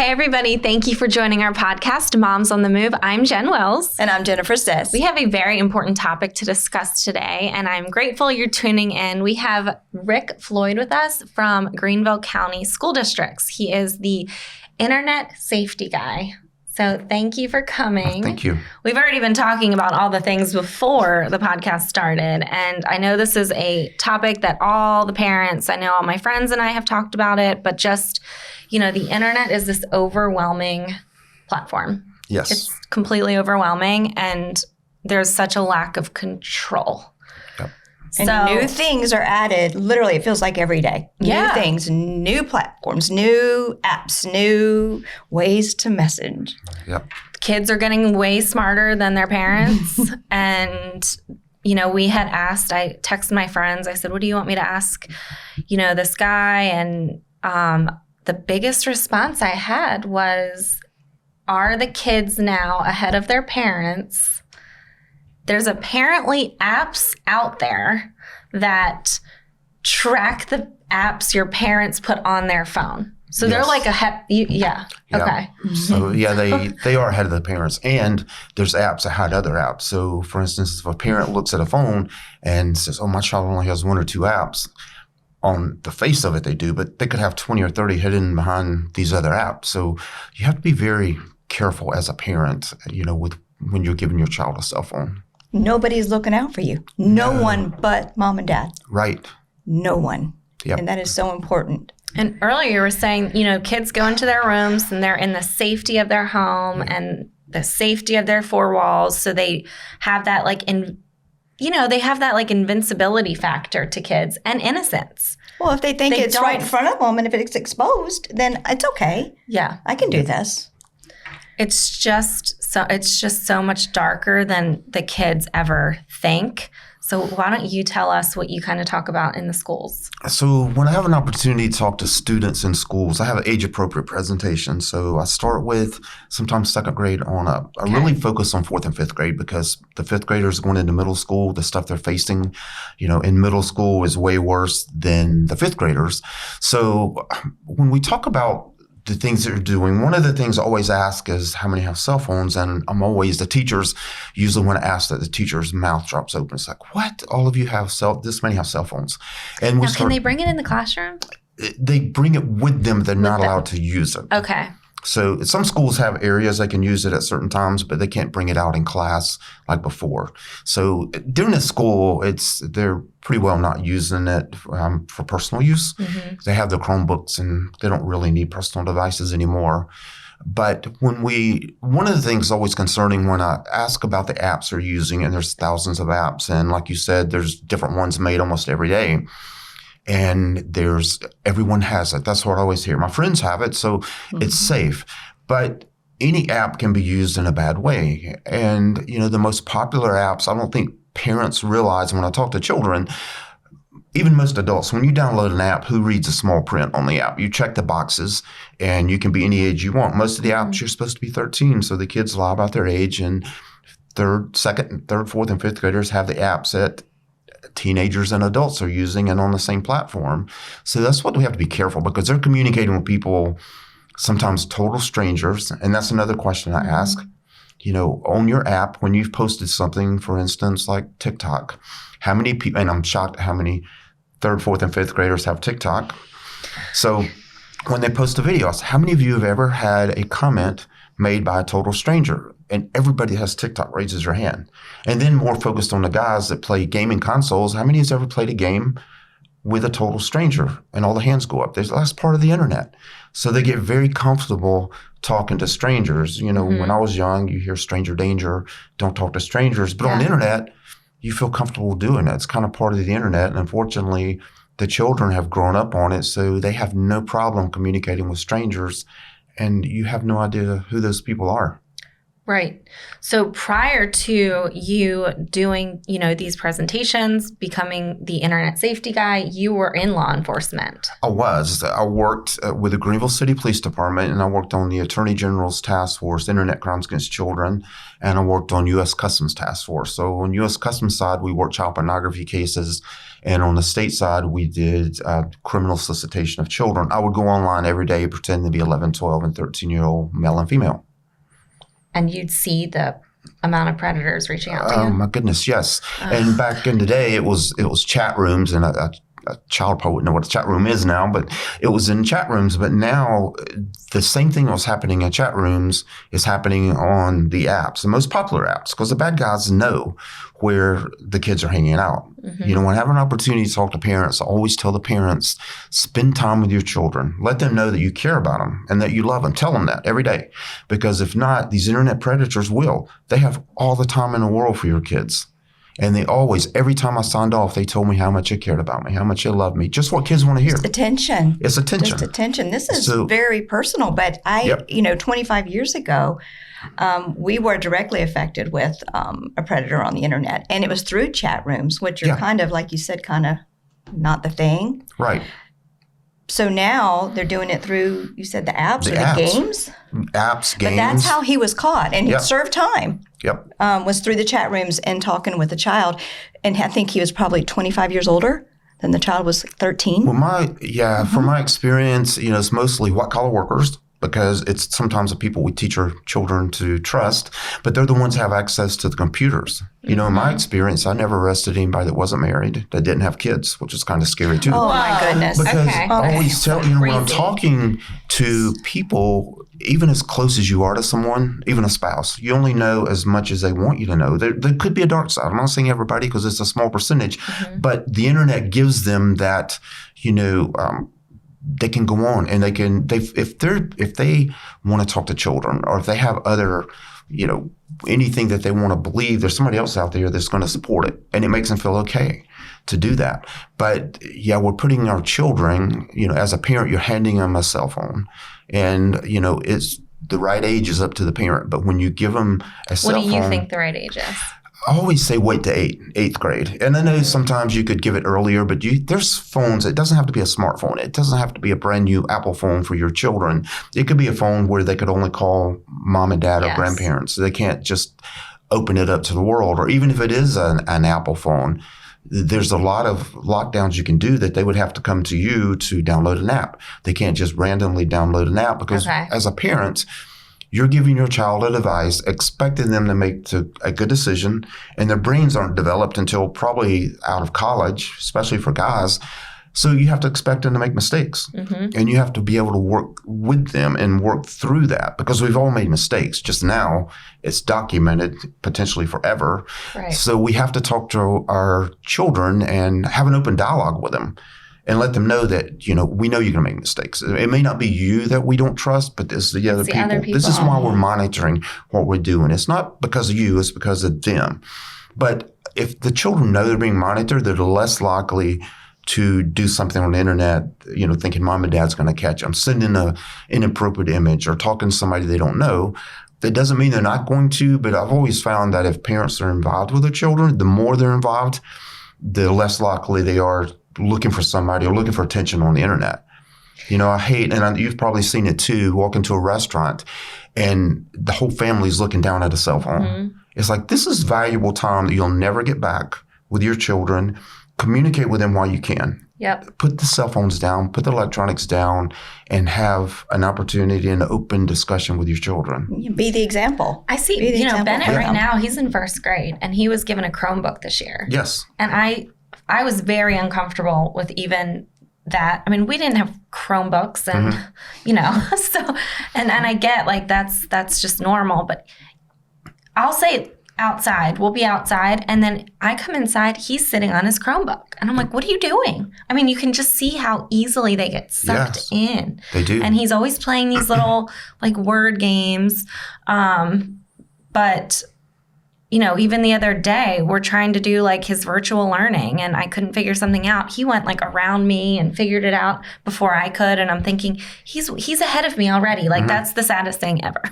Hey, everybody. Thank you for joining our podcast, Moms on the Move. I'm Jen Wells. And I'm Jennifer Stess. We have a very important topic to discuss today, and I'm grateful you're tuning in. We have Rick Floyd with us from Greenville County School Districts. He is the internet safety guy. So thank you for coming. Thank you. We've already been talking about all the things before the podcast started. And I know this is a topic that all the parents, I know all my friends and I have talked about it, but just, you know, the internet is this overwhelming platform. Yes. It's completely overwhelming and there's such a lack of control. Yep. And new things are added. Literally, it feels like every day. Yeah. New things, new platforms, new apps, new ways to message. Yep. Kids are getting way smarter than their parents. And, you know, we had asked, I texted my friends, I said, what do you want me to ask, you know, this guy? And the biggest response I had was, are the kids now ahead of their parents? There's apparently apps out there that track the apps your parents put on their phone. So they're like ahead. Yeah. Okay. So they are ahead of the parents, and there's apps that hide other apps. So for instance, if a parent looks at a phone and says, "Oh, my child only has one or two apps," on the face of it they do, but they could have 20 or 30 hidden behind these other apps. So you have to be very careful as a parent, you know, with when you're giving your child a cell phone. Nobody's looking out for you. No one but mom and dad. Right. No one. Yep. And that is so important. And earlier you were saying, you know, kids go into their rooms and they're in the safety of their home and the safety of their four walls. So they have that they have that invincibility factor to kids and inness. Well, if they think it's right in front of them and if it's exposed, then it's okay. Yeah. I can do this. It's just so much darker than the kids ever think. So why don't you tell us what you kind of talk about in the schools? So when I have an opportunity to talk to students in schools, I have an age-appropriate presentation. So I start with sometimes second grade on up. I really focus on fourth and fifth grade because the fifth graders going into middle school, the stuff they're facing, you know, in middle school is way worse than the fifth graders. So when we talk about the things that you're doing, one of the things I always ask is how many have cell phones, and the teachers usually when I ask that, the teacher's mouth drops open. It's like, what? All of you have this many have cell phones. And now, can they bring it in the classroom? They bring it with them. They're not allowed to use it. Okay. So some schools have areas they can use it at certain times, but they can't bring it out in class like before. So during the school, they're pretty well not using it for personal use. Mm-hmm. They have their Chromebooks and they don't really need personal devices anymore. But one of the things always concerning when I ask about the apps they're using, and there's thousands of apps, and like you said, there's different ones made almost every day. And everyone has it. That's what I always hear. My friends have it, so it's safe. But any app can be used in a bad way. And, you know, the most popular apps, I don't think parents realize when I talk to children, even most adults, when you download an app, who reads the small print on the app? You check the boxes and you can be any age you want. Most of the apps, you're supposed to be 13. So the kids lie about their age, and third, fourth, and fifth graders have the apps that teenagers and adults are using and on the same platform. So that's what we have to be careful, because they're communicating with people, sometimes total strangers. And that's another question I ask. You know, on your app, when you've posted something, for instance, like TikTok, how many people, and I'm shocked how many third, fourth, and fifth graders have TikTok. So when they post a video, I say, how many of you have ever had a comment made by a total stranger? And everybody has TikTok, raises your hand. And then more focused on the guys that play gaming consoles, how many has ever played a game with a total stranger? And all the hands go up. That's part of the internet. So they get very comfortable talking to strangers. You know, when I was young, you hear stranger danger, don't talk to strangers. But on the internet, you feel comfortable doing it. It's kind of part of the internet. And unfortunately, the children have grown up on it, so they have no problem communicating with strangers. And you have no idea who those people are. Right. So prior to you doing, these presentations, becoming the internet safety guy, you were in law enforcement. I was. I worked with the Greenville City Police Department, and I worked on the Attorney General's Task Force, Internet Crimes Against Children, and I worked on U.S. Customs Task Force. So on U.S. Customs side, we worked child pornography cases, and on the state side, we did criminal solicitation of children. I would go online every day, pretend to be 11, 12, and 13-year-old male and female. And you'd see the amount of predators reaching out to you? Oh, my goodness, yes. And back in the day, it was chat rooms, and a child probably wouldn't know what a chat room is now, but it was in chat rooms. But now, the same thing that was happening in chat rooms is happening on the apps, the most popular apps, because the bad guys know where the kids are hanging out. Mm-hmm. When I have an opportunity to talk to parents, I always tell the parents, spend time with your children. Let them know that you care about them and that you love them. Tell them that every day. Because if not, these internet predators will. They have all the time in the world for your kids. And they always, every time I signed off, they told me how much they cared about me, how much they loved me. Just what kids want to hear. Just attention. It's attention. Just attention. This is very personal. But 25 years ago, we were directly affected with a predator on the internet. And it was through chat rooms, which are kind of, like you said, kind of not the thing. Right. So now they're doing it through, you said the apps or the games? Apps, games. But that's how he was caught. And he served time. Yep. Was through the chat rooms and talking with a child. And I think he was probably 25 years older than the child was 13. Well, from my experience, it's mostly white-collar workers, because it's sometimes the people we teach our children to trust, but they're the ones who have access to the computers. In my experience, I never arrested anybody that wasn't married, that didn't have kids, which is kind of scary too. Oh, my goodness. Because I always tell, when I'm talking to people, even as close as you are to someone, even a spouse, you only know as much as they want you to know. There could be a dark side. I'm not saying everybody, because it's a small percentage, but the internet gives them that, they can go on and if they want to talk to children, or if they have other, anything that they want to believe, there's somebody else out there that's going to support it, and it makes them feel okay to do that. But we're putting our children, as a parent, you're handing them a cell phone, and it's the right age is up to the parent. But when you give them a cell phone, what do you think the right age is? I always say wait to eighth grade. And I know sometimes you could give it earlier, but there's phones. It doesn't have to be a smartphone. It doesn't have to be a brand new Apple phone for your children. It could be a phone where they could only call mom and dad or grandparents. They can't just open it up to the world. Or even if it is an Apple phone, there's a lot of lockdowns you can do that they would have to come to you to download an app. They can't just randomly download an app, because as a parent, you're giving your child a device, expecting them to make a good decision, and their brains aren't developed until probably out of college, especially for guys. So you have to expect them to make mistakes, and you have to be able to work with them and work through that, because we've all made mistakes. Just now, it's documented potentially forever. Right. So we have to talk to our children and have an open dialogue with them, and let them know that, we know you're going to make mistakes. It may not be you that we don't trust, but it's the other people. This is why we're monitoring what we're doing. It's not because of you, it's because of them. But if the children know they're being monitored, they're less likely to do something on the internet, thinking mom and dad's going to catch them, sending an inappropriate image or talking to somebody they don't know. That doesn't mean they're not going to, but I've always found that if parents are involved with their children, the more they're involved, the less likely they are looking for somebody or looking for attention on the internet. I hate, and you've probably seen it too, walk into a restaurant and the whole family's looking down at a cell phone. It's like, this is valuable time that you'll never get back with your children. Communicate with them while you can. Yep. Put the cell phones down, put the electronics down, and have an opportunity and an open discussion with your children. Be the example. I see, Bennett right now, he's in first grade, and he was given a Chromebook this year. Yes. And I was very uncomfortable with even that. I mean, we didn't have Chromebooks and, so, and I get that's just normal, but I'll say outside, we'll be outside. And then I come inside, he's sitting on his Chromebook and I'm like, what are you doing? I mean, you can just see how easily they get sucked in. They do. And he's always playing these little word games. But even the other day, we're trying to do like his virtual learning and I couldn't figure something out. He went like around me and figured it out before I could. And I'm thinking, he's ahead of me already. Like that's the saddest thing ever.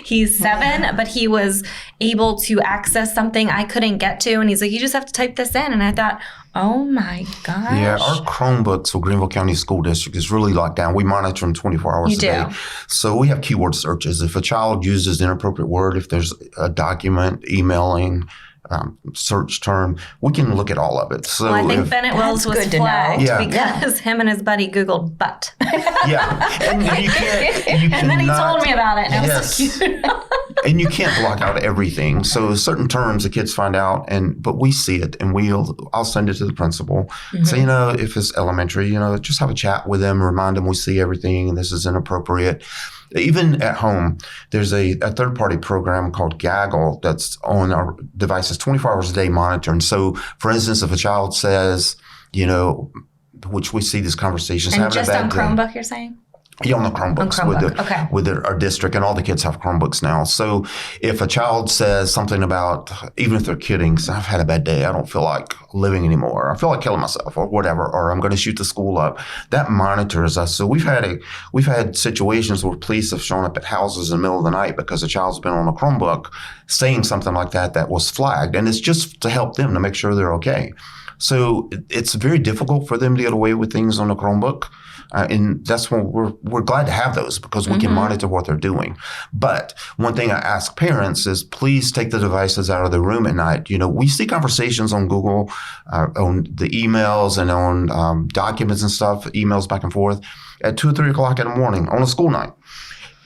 He's 7, but he was able to access something I couldn't get to. And he's like, you just have to type this in. And I thought, oh my gosh. Yeah, our Chromebooks for Greenville County School District is really locked down. We monitor them 24 hours a day. So we have keyword searches. If a child uses an inappropriate word, if there's a document, emailing, search term, we can look at all of it. So I think Bennett Wells was flagged because him and his buddy Googled butt. And you can't. And then he told me about it. And it was so cute. And you can't block out everything. So certain terms the kids find out, but we see it, and I'll send it to the principal. So if it's elementary, just have a chat with them, remind them we see everything, and this is inappropriate. Even at home, there's a third-party program called Gaggle that's on our devices 24 hours a day monitoring. So, for instance, if a child says, which we see these conversations and having just a bad on day. Chromebook, you're saying? Yeah, on the Chromebooks with our district, and all the kids have Chromebooks now. So if a child says something about, even if they're kidding, I've had a bad day, I don't feel like living anymore, I feel like killing myself or whatever, or I'm going to shoot the school up, that monitors us. So we've had situations where police have shown up at houses in the middle of the night because a child's been on a Chromebook saying something like that was flagged. And it's just to help them to make sure they're okay. So it's very difficult for them to get away with things on a Chromebook. And that's when we're glad to have those because we can monitor what they're doing. But one thing I ask parents is please take the devices out of the room at night. We see conversations on Google, on the emails and on documents and stuff, emails back and forth at 2 or 3 o'clock in the morning on a school night.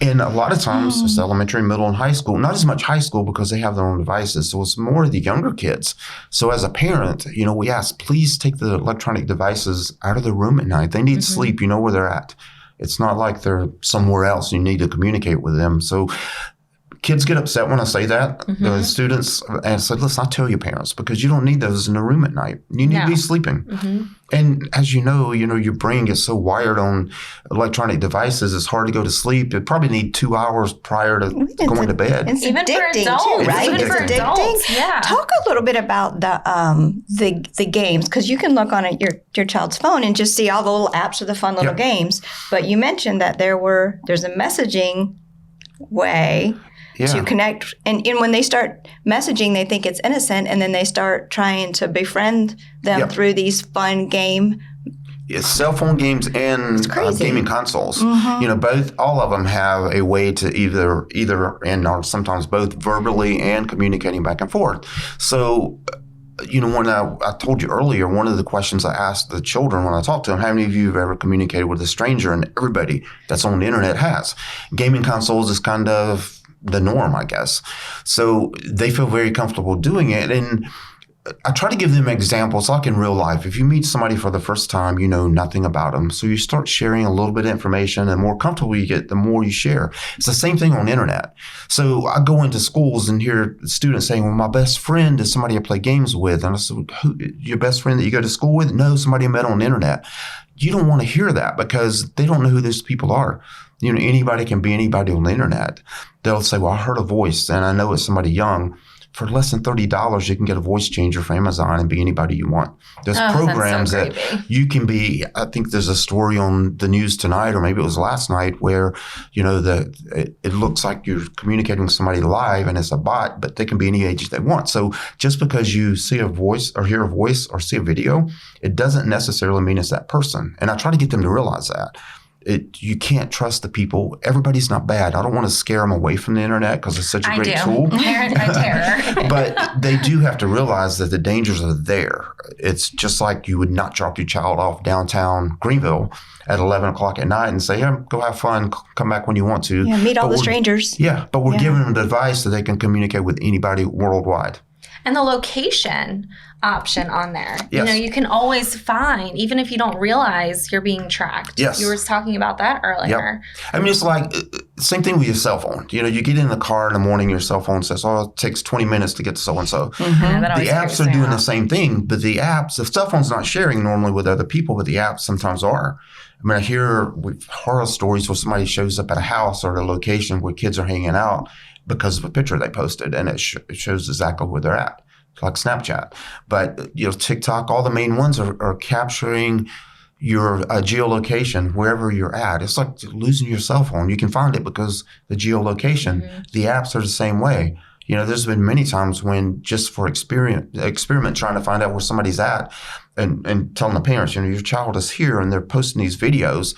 And a lot of times it's elementary, middle, and high school. Not as much high school because they have their own devices. So it's more of the younger kids. So as a parent, we ask, please take the electronic devices out of the room at night. They need sleep. You know where they're at. It's not like they're somewhere else. You need to communicate with them. So kids get upset when I say that. The students, and I said, listen, I tell you parents, because you don't need those in the room at night. You need to be sleeping. And as you know, your brain gets so wired on electronic devices, it's hard to go to sleep. You probably need 2 hours prior to going to bed. It's even addicting for adults, too, right? Even for adults, yeah. Talk a little bit about the games, because you can look on your child's phone and just see all the little apps or the fun little games. But you mentioned that there's a messaging way to connect. And when they start messaging, they think it's innocent, and then they start trying to befriend them through these fun game. It's cell phone games and gaming consoles. All of them have a way to either and or sometimes both verbally and communicating back and forth. So, when I told you earlier, one of the questions I asked the children when I talked to them, how many of you have ever communicated with a stranger? And everybody that's on the internet has. Gaming consoles is kind of the norm, I guess. So they feel very comfortable doing it. And I try to give them examples like in real life. If you meet somebody for the first time, you know nothing about them. So you start sharing a little bit of information, and the more comfortable you get, the more you share. It's the same thing on the internet. So I go into schools and hear students saying, well, my best friend is somebody I play games with. And I said, who, your best friend that you go to school with? No, somebody I met on the internet. You don't want to hear that because they don't know who those people are. Anybody can be anybody on the internet. They'll say, well, I heard a voice and I know it's somebody young. For less than $30, you can get a voice changer from Amazon and be anybody you want. There's programs that you can be. I think there's a story on the news tonight, or maybe it was last night, where it looks like you're communicating with somebody live and it's a bot, but they can be any age they want. So just because you see a voice or hear a voice or see a video, it doesn't necessarily mean it's that person. And I try to get them to realize that. You can't trust the people. Everybody's not bad. I don't want to scare them away from the internet because it's such a great tool. Terror. But they do have to realize that the dangers are there. It's just like you would not drop your child off downtown Greenville at 11 o'clock at night and say, yeah, go have fun, come back when you want to. Yeah, meet all the strangers. Yeah, but we're giving them the device so they can communicate with anybody worldwide. And the location option on there. Yes. You can always find, even if you don't realize you're being tracked. Yes. You were talking about that earlier. Yep. I mean, it's like, same thing with your cell phone. You get in the car in the morning, your cell phone says, oh, it takes 20 minutes to get to so-and-so. The apps are doing the same thing, but the cell phone's not sharing normally with other people, but the apps sometimes are. I mean, I hear horror stories where somebody shows up at a house or a location where kids are hanging out, because of a picture they posted, and it shows exactly where they're at, like Snapchat. But TikTok, all the main ones are capturing your geolocation wherever you're at. It's like losing your cell phone. You can find it because the geolocation. Mm-hmm. The apps are the same way. There's been many times when just for experiment trying to find out where somebody's at and telling the parents, your child is here and they're posting these videos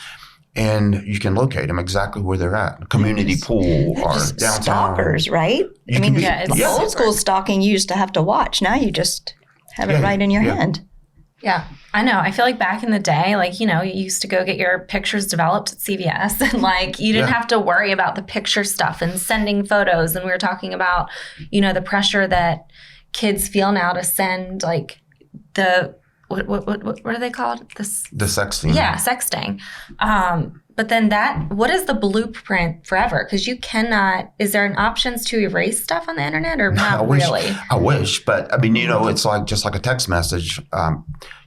and you can locate them exactly where they're at. Community pool or downtown. Stalkers, right? It's old school stalking you used to have to watch. Now you just have it right in your hand. Yeah, I know. I feel like back in the day, you used to go get your pictures developed at CVS and you didn't have to worry about the picture stuff and sending photos. And we were talking about, the pressure that kids feel now to send the, what are they called? The sexting. Yeah, sexting. But then what is the blueprint forever? Because you cannot, is there an options to erase stuff on the internet or not really? I wish, but it's just like a text message.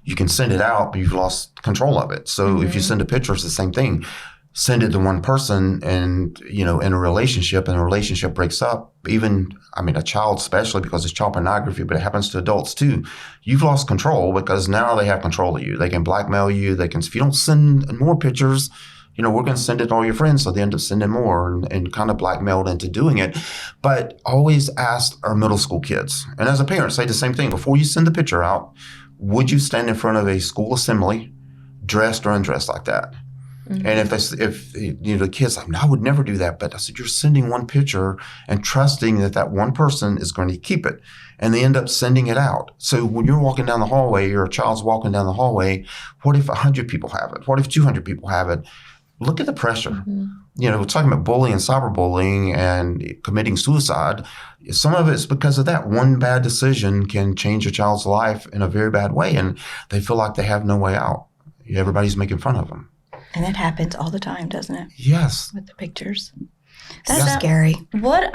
You can send it out, but you've lost control of it. So if you send a picture, it's the same thing. Send it to one person and, in a relationship, and the relationship breaks up, a child especially, because it's child pornography, but it happens to adults too. You've lost control because now they have control of you. They can blackmail you. If you don't send more pictures, we're going to send it to all your friends. So they end up sending more and kind of blackmailed into doing it. But always ask our middle school kids. And as a parent, say the same thing. Before you send the picture out, would you stand in front of a school assembly dressed or undressed like that? Mm-hmm. And if the kid's like, no, I would never do that. But I said, you're sending one picture and trusting that one person is going to keep it. And they end up sending it out. So when you're walking down the hallway, your child's walking down the hallway, what if 100 people have it? What if 200 people have it? Look at the pressure. Mm-hmm. We're talking about bullying and cyberbullying and committing suicide. Some of it's because of that. One bad decision can change a child's life in a very bad way, and they feel like they have no way out. Everybody's making fun of them. And it happens all the time, doesn't it? Yes. With the pictures. That's scary. What,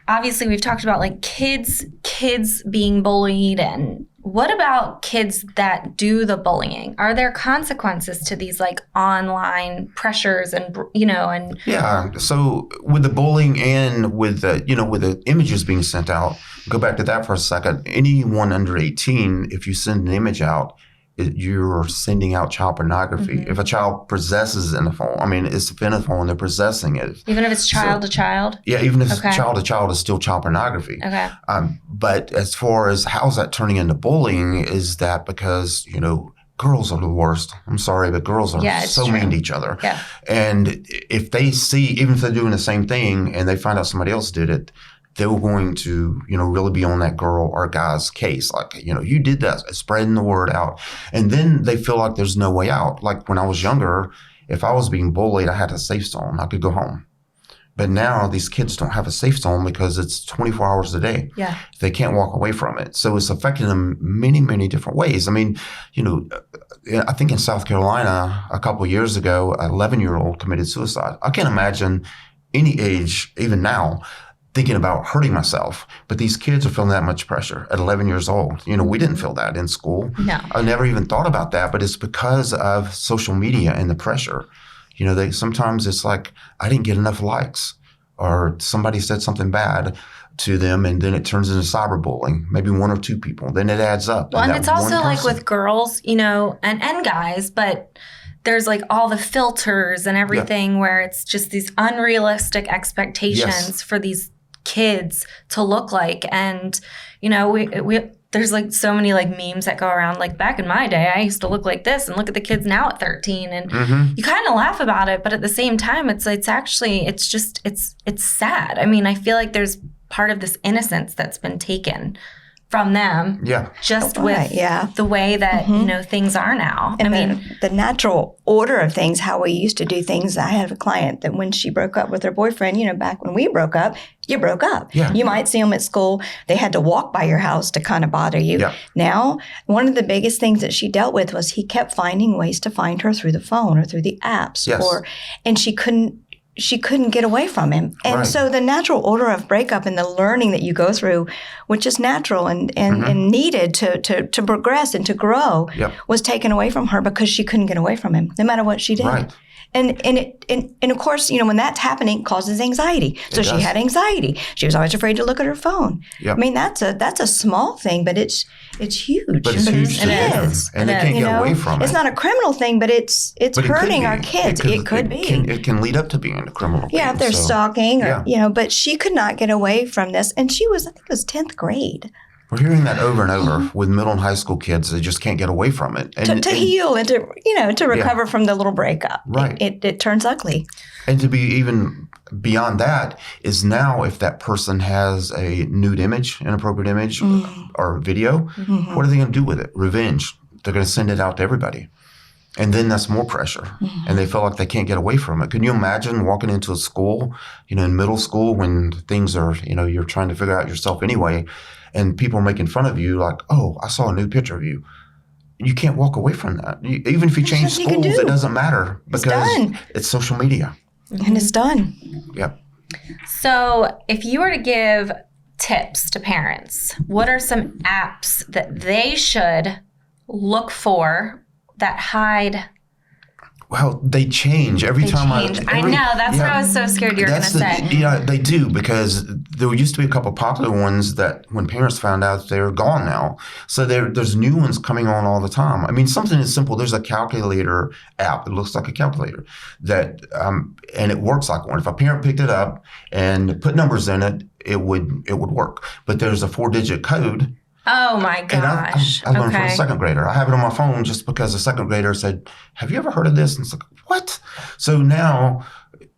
obviously we've talked about kids being bullied, and what about kids that do the bullying? Are there consequences to these online pressures and, and? Yeah. So with the bullying and with the images being sent out, go back to that for a second. Anyone under 18, if you send an image out, you're sending out child pornography. Mm-hmm. If a child possesses in a phone, it's in a phone, they're possessing it. Even if it's child to child? Yeah, even if it's child to child, it's still child pornography. Okay. But as far as how's that turning into bullying, is that because, girls are the worst. I'm sorry, but girls are so mean to each other. Yeah. And if they see, even if they're doing the same thing and they find out somebody else did it, they're going to, really be on that girl or guy's case. You did that, spreading the word out. And then they feel like there's no way out. Like when I was younger, if I was being bullied, I had a safe zone. I could go home. But now these kids don't have a safe zone because it's 24 hours a day. Yeah. They can't walk away from it. So it's affecting them many, many different ways. I think in South Carolina a couple of years ago, an 11-year-old committed suicide. I can't imagine any age, even now, thinking about hurting myself. But these kids are feeling that much pressure at 11 years old. We didn't feel that in school. No. I never even thought about that, but it's because of social media and the pressure. Sometimes it's like, I didn't get enough likes, or somebody said something bad to them, and then it turns into cyberbullying. Maybe one or two people. Then it adds up. Well, and it's also with girls, and guys, but there's all the filters and everything where it's just these unrealistic expectations for these kids to look like. And, there's so many memes that go around. Back in my day, I used to look like this, and look at the kids now at 13. And you kind of laugh about it, but at the same time, it's sad. I feel like there's part of this innocence that's been taken from them, just with the way that things are now. And the natural order of things, how we used to do things. I have a client that when she broke up with her boyfriend, back when we broke up, you broke up. Yeah. You might see them at school. They had to walk by your house to kind of bother you. Yeah. Now, one of the biggest things that she dealt with was he kept finding ways to find her through the phone or through the apps, and she couldn't get away from him. And so the natural order of breakup and the learning that you go through, which is natural and needed to progress and to grow, was taken away from her because she couldn't get away from him, no matter what she did. Right. And of course, when that's happening, it causes anxiety. So she had anxiety. She was always afraid to look at her phone. Yep. I mean, that's a small thing, but it's huge. But it's huge to them, and they can't get away from it. It's not a criminal thing, but it's hurting our kids. It could be. It can lead up to being a criminal thing. Yeah, if they're stalking, or but she could not get away from this, and she was, I think it was 10th grade. We're hearing that over and over with middle and high school kids. They just can't get away from it. And to heal and to recover from the little breakup. Right. It turns ugly. And to be even beyond that is now if that person has a nude image, inappropriate image or video, what are they going to do with it? Revenge. They're going to send it out to everybody. And then that's more pressure. And they feel like they can't get away from it. Can you imagine walking into a school, in middle school when things are, you're trying to figure out yourself anyway, and people are making fun of you like, oh, I saw a new picture of you. You can't walk away from that. Even if you change schools, it doesn't matter because it's social media. And it's done. Yep. So if you were to give tips to parents, what are some apps that they should look for that hide? Well, they change every time. I know. That's what I was so scared you were going to say. Yeah, they do, because there used to be a couple of popular ones that when parents found out, they're gone now. So there's new ones coming on all the time. I mean, something as simple. There's a calculator app. It looks like a calculator that, and it works like one. If a parent picked it up and put numbers in it, it would work. But there's a 4-digit code. Oh my gosh. I learned from a second grader. I have it on my phone just because a second grader said, have you ever heard of this? And it's like, what? So now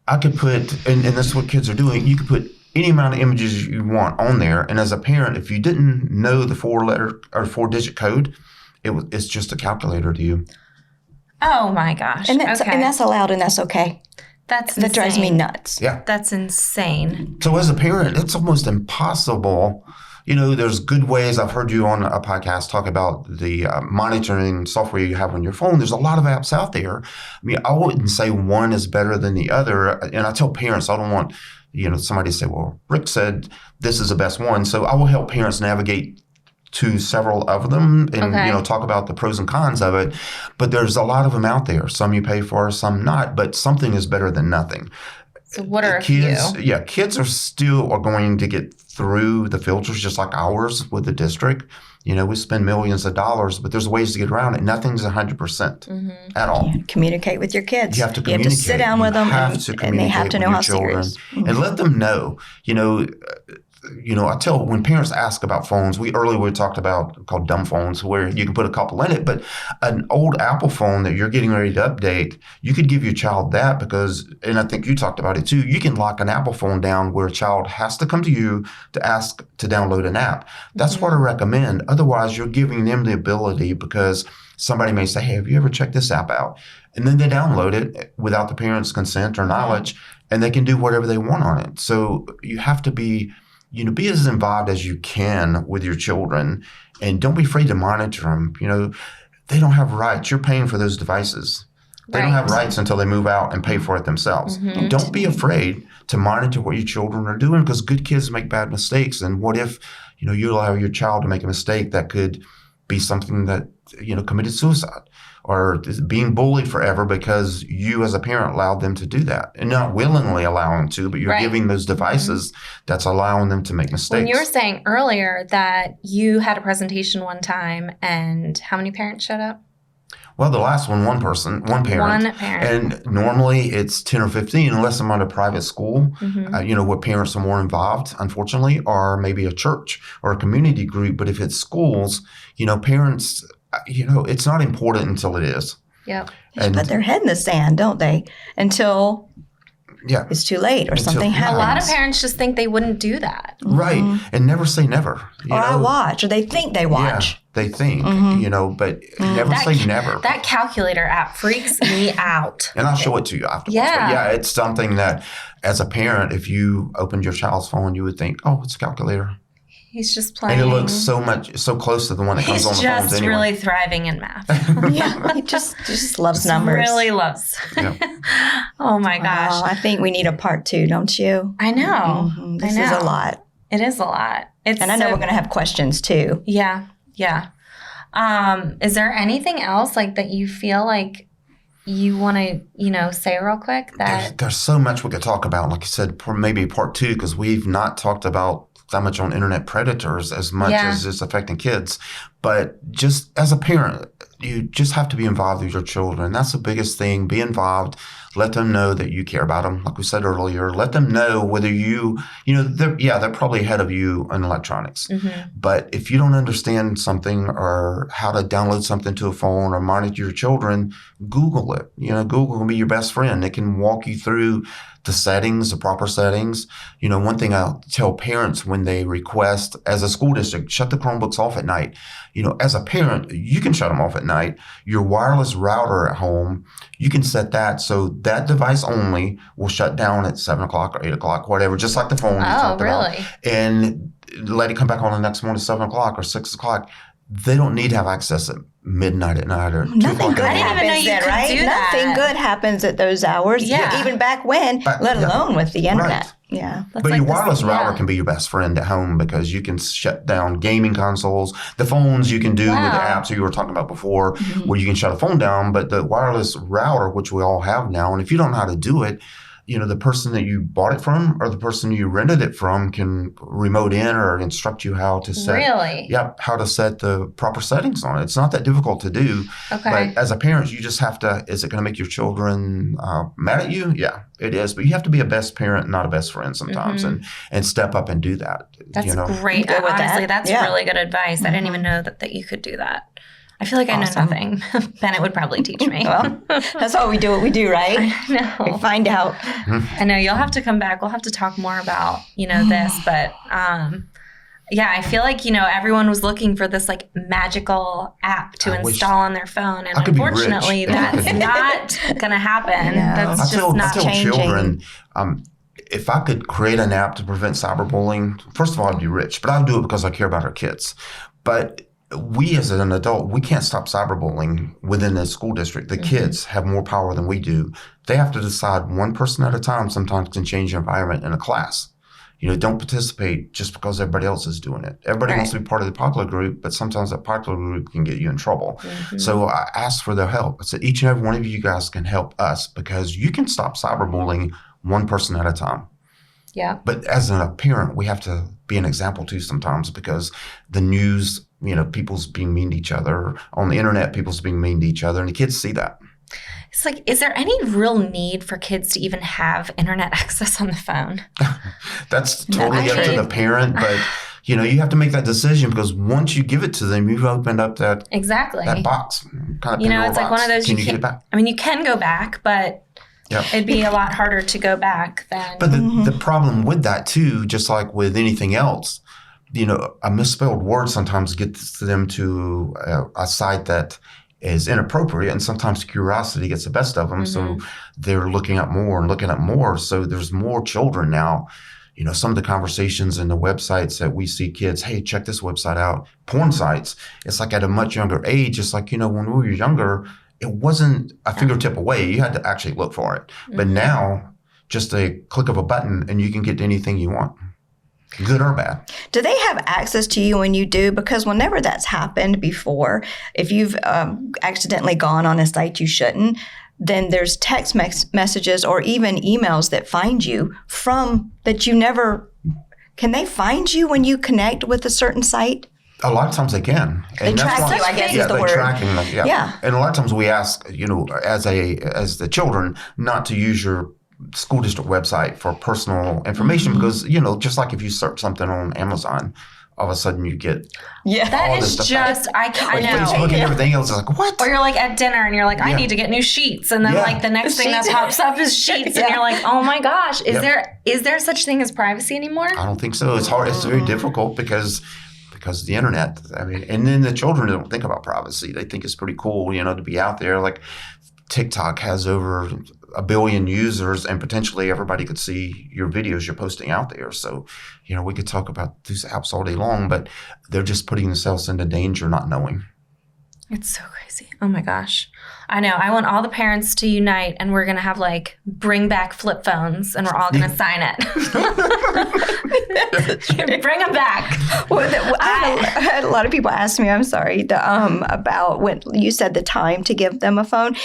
I could put, and that's what kids are doing, you could put any amount of images you want on there. And as a parent, if you didn't know the 4-letter or 4-digit code, it's just a calculator to you. Oh my gosh. And that's allowed, and that's okay. That drives me nuts. Yeah. That's insane. So as a parent, it's almost impossible. There's good ways. I've heard you on a podcast talk about the monitoring software you have on your phone. There's a lot of apps out there. I mean, I wouldn't say one is better than the other. And I tell parents, I don't want, somebody to say, well, Rick said this is the best one. So I will help parents navigate to several of them and, talk about the pros and cons of it. But there's a lot of them out there. Some you pay for, some not. But something is better than nothing. So what are kids? A few? Yeah, kids are going to get through the filters just like ours with the district. We spend millions of dollars, but there's ways to get around it. Nothing's 100% at all. Communicate with your kids. You have to communicate. You have to sit down with them, and they have to know how serious. And let them know. I tell when parents ask about phones, we talked about called dumb phones where you can put a couple in it, but an old Apple phone that you're getting ready to update, you could give your child that because, and I think you talked about it too, you can lock an Apple phone down where a child has to come to you to ask to download an app. That's what I recommend. Otherwise, you're giving them the ability because somebody may say, hey, have you ever checked this app out? And then they download it without the parent's consent or knowledge, and they can do whatever they want on it. So you have to be as involved as you can with your children, and don't be afraid to monitor them. They don't have rights. You're paying for those devices. They don't have rights until they move out and pay for it themselves. And don't be afraid to monitor what your children are doing because good kids make bad mistakes. And what if, you allow your child to make a mistake that could be something that, committed suicide or being bullied forever because you as a parent allowed them to do that and not willingly allow them to, but you're giving those devices that's allowing them to make mistakes. When you were saying earlier that you had a presentation one time and how many parents showed up? Well, the last one, one parent. One parent. And normally it's 10 or 15 unless I'm at a private school, where parents are more involved, unfortunately, or maybe a church or a community group. But if it's schools, parents, it's not important until it is. Yeah. They put their head in the sand, don't they? Until it's too late or something happens. A lot of parents just think they wouldn't do that. Right. And never say never. I watch, or they think they watch. Yeah, they think, but never say never. That calculator app freaks me out. And I'll show it to you afterwards. Yeah. But it's something that as a parent, if you opened your child's phone, you would think, oh, it's a calculator. He's just playing. And it looks so close to the one that comes on the phones anyway. He's just really thriving in math. He just loves numbers. Really loves. Yeah. Oh my gosh. I think we need a part 2, don't you? I know. This is a lot. It is a lot. And I know we're going to have questions too. Yeah. Yeah. Is there anything else like that you feel like you want to, say real quick? That there's so much we could talk about. Like you said, maybe part 2, because we've not talked about that much on internet predators as much as it's affecting kids. But just as a parent, you just have to be involved with your children. That's the biggest thing. Be involved. Let them know that you care about them. Like we said earlier, let them know whether they're probably ahead of you in electronics. Mm-hmm. But if you don't understand something or how to download something to a phone or monitor your children, Google it. Google can be your best friend. It can walk you through the settings, the proper settings. One thing I'll tell parents when they request, as a school district, shut the Chromebooks off at night. As a parent, you can shut them off at night. Your wireless router at home, you can set that so that device only will shut down at 7 o'clock or 8 o'clock, whatever, just like the phone you talked about. And let it come back on the next morning, 7 o'clock or 6 o'clock. They don't need to have access at midnight at night or 2 Nothing o'clock. good happens then, right? Nothing good happens at those hours. Yeah. Even back when, let alone with the internet. Right. Yeah. But your wireless router can be your best friend at home because you can shut down gaming consoles. The phones you can do with the apps that you were talking about before, where you can shut a phone down. But the wireless router, which we all have now, and if you don't know how to do it, the person that you bought it from or the person you rented it from can remote in or instruct you how to set. Really? Yeah, how to set the proper settings on it. It's not that difficult to do. Okay. But as a parent, you just have to, is it going to make your children mad at you? Yeah, it is. But you have to be a best parent, not a best friend sometimes, and step up and do that. That's great. Honestly, that's really good advice. I didn't even know that you could do that. I feel like I know nothing. Bennett would probably teach me. Well, that's why we do what we do, right? I know. We find out. I know. You'll have to come back. We'll have to talk more about, this. But, I feel like, everyone was looking for this, magical app to install on their phone. And unfortunately, that's not going to happen. That's just not changing. Children, if I could create an app to prevent cyberbullying, first of all, I'd be rich. But I'll do it because I care about our kids. But we as an adult, we can't stop cyberbullying within the school district. The kids have more power than we do. They have to decide one person at a time sometimes can change the environment in a class. Don't participate just because everybody else is doing it. Everybody wants to be part of the popular group, but sometimes that popular group can get you in trouble. So I asked for their help. I said, each and every one of you guys can help us because you can stop cyberbullying one person at a time. Yeah. But as a parent, we have to be an example too sometimes because the news, people's being mean to each other. On the internet, people's being mean to each other, and the kids see that. It's is there any real need for kids to even have internet access on the phone? That's totally up to the parent, but you have to make that decision because once you give it to them, you've opened up that box. Kind of it's like one of those. Can you get it back? I mean, you can go back, but it'd be a lot harder to go back than. But the problem with that too, just like with anything else, a misspelled word sometimes gets them to a site that is inappropriate, and sometimes curiosity gets the best of them. So they're looking up more and looking up more. So there's more children now. Some of the conversations in the websites that we see kids, hey, check this website out, porn sites. It's like at a much younger age. It's like, when we were younger, it wasn't a fingertip away. You had to actually look for it. But now, just a click of a button and you can get anything you want. Good or bad. Do they have access to you when you do? Because whenever that's happened before, if you've accidentally gone on a site you shouldn't, then there's text messages or even emails that find you from that you never. Can they find you when you connect with a certain site? A lot of times they can. They track you, I guess is the word. Tracking them, yeah. And a lot of times we ask, as the children, not to use your school district website for personal information because, just like if you search something on Amazon, all of a sudden you get that is just I know Facebook and everything else is like what? Or you're at dinner and you're like I need to get new sheets and then the next thing that pops up is sheets and you're like oh my gosh is there such thing as privacy anymore? I don't think so. It's hard. It's very difficult because of the internet. I mean, and then the children don't think about privacy. They think it's pretty cool, to be out there. Like TikTok has over 1 billion users and potentially everybody could see your videos you're posting out there. So, we could talk about these apps all day long, but they're just putting themselves into danger not knowing. It's so crazy. Oh my gosh. I know. I want all the parents to unite and we're going to have bring back flip phones and we're all going to sign it. Bring them back. Well, I had a lot of people ask me, I'm sorry, about when you said the time to give them a phone.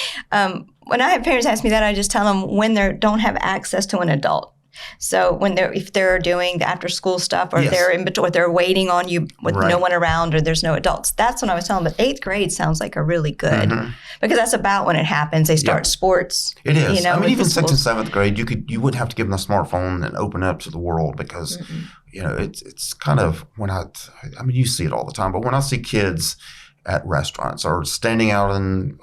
when I have parents ask me that, I just tell them when they don't have access to an adult. So if they're doing the after school stuff, or they're in between, or they're waiting on you with no one around, or there's no adults. That's when I was telling them. But 8th grade sounds like a really good, because that's about when it happens. They start sports. It is. I mean, even 6th and 7th grade, you wouldn't have to give them a smartphone and open up to the world, because it's kind of you see it all the time. But when I see kids at restaurants or standing out in,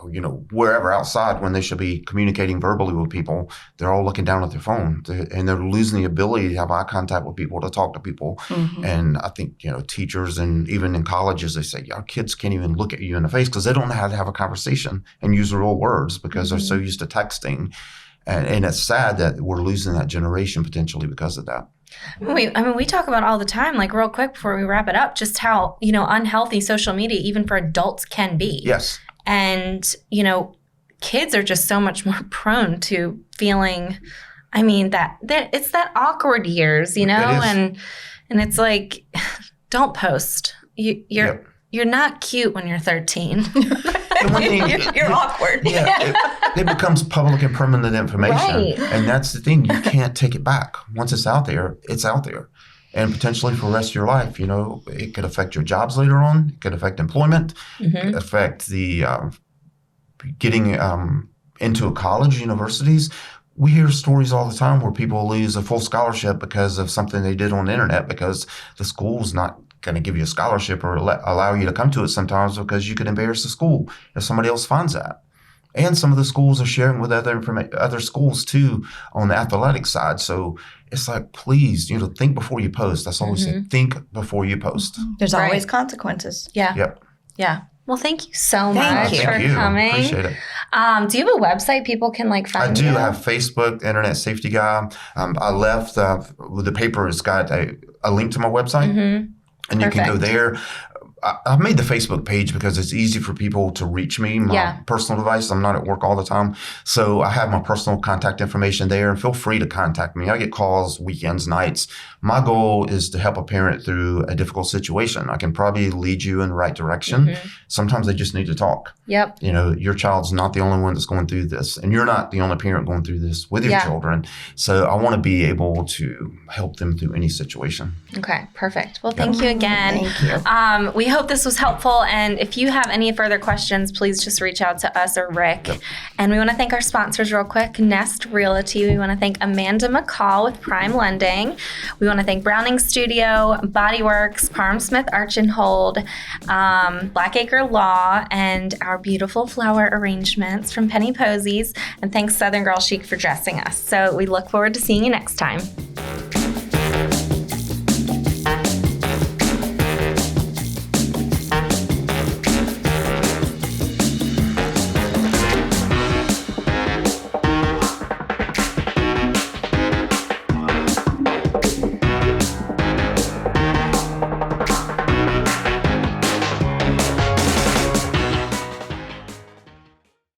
wherever outside when they should be communicating verbally with people, they're all looking down at their phone, and they're losing the ability to have eye contact with people, to talk to people. And I think, teachers, and even in colleges, they say, our kids can't even look at you in the face because they don't know how to have a conversation and use real words, because they're so used to texting. And it's sad that we're losing that generation potentially because of that. We talk about all the time, like real quick before we wrap it up, just how, unhealthy social media, even for adults, can be. Yes. And, kids are just so much more prone to feeling, that it's that awkward years, and it's like, don't post. You're not cute when you're 13. You're awkward. It becomes public and permanent information. Right. And that's the thing. You can't take it back. Once it's out there, it's out there. And potentially for the rest of your life, it could affect your jobs later on. It could affect employment. It could affect the getting into a college, universities. We hear stories all the time where people lose a full scholarship because of something they did on the internet, because the school's not going to give you a scholarship or allow you to come to it sometimes, because you could embarrass the school if somebody else finds that. And some of the schools are sharing with other schools too on the athletic side. So it's like, please, think before you post. That's all we say. Think before you post. There's always consequences. Yeah. Yep. Yeah. Well, thank you so much for Thank you. coming. Appreciate it. Do you have a website people can find you? I do have Facebook, Internet Safety Guy. I left the paper has got a link to my website. And you can go there. I've made the Facebook page because it's easy for people to reach me, my personal device. I'm not at work all the time. So I have my personal contact information there, and feel free to contact me. I get calls weekends, nights. My goal is to help a parent through a difficult situation. I can probably lead you in the right direction. Sometimes they just need to talk. Yep. Your child's not the only one that's going through this, and you're not the only parent going through this with your children. So I want to be able to help them through any situation. Okay, perfect. Well, thank you again. Thank you. We hope this was helpful. And if you have any further questions, please just reach out to us or Rick. And we want to thank our sponsors real quick, Nest Realty. We want to thank Amanda McCall with Prime Lending. We want to thank Browning Studio, Bodyworks, Parham Smith Archenhold, Blackacre Law, and our beautiful flower arrangements from Penny Posies. And thanks Southern Girl Chic for dressing us. So we look forward to seeing you next time.